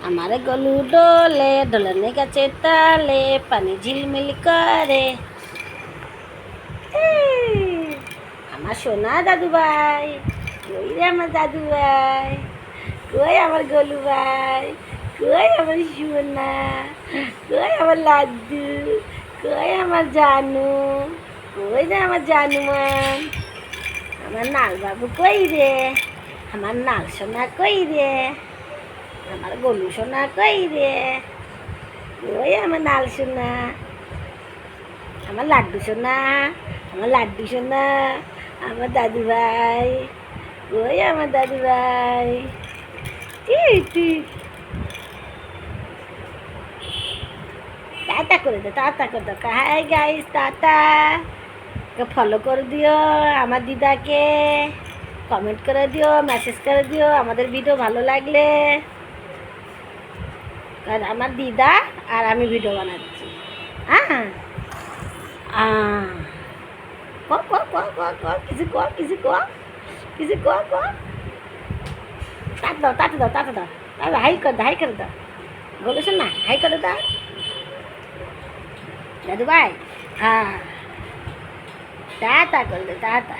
हमारे गलू डोले ढोलने का चेताले पानी झिलमिल करे আমার সোনা দাদু ভাই কই রে আমার দাদু ভাই কই আমার গলু ভাই কই আমার সোনা কই আমার লাড্ডু কই আমার জানু কই রে আমার জানুমান আমার নাল বাবু কই রে আমার নাল সোনা কই রে আমার গলু সোনা কই রে কই আমার নাল সোনা আমার লাড্ডু সোনা আমার লাড্ডু সোনা আমার দাদু ভাই কই আমার দাদু ভাই টাটা করে দো টাটা করে দো হাই গাইস টাটা ফলো করে দিও আমার দিদাকে কমেন্ট করে দিও মেসেজ করে দিও আমাদের ভিডিও ভালো লাগলে কারণ আমার দিদা আর আমি ভিডিও বানাচ্ছি হ্যাঁ কিছু তাতে দাও হাই করে দাও বলেছেন না হাই করে দাও দাদু ভাই হ্যাঁ টাটা করে দে টাটা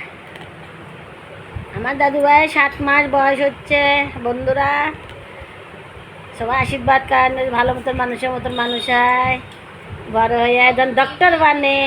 আমার দাদু ভাই 7 মাস বয়স হচ্ছে বন্ধুরা সবাই আশীর্বাদ করেন ভালো মতন মানুষের মতন মানুষ হয় বড় হয়ে একজন ডক্টর বানে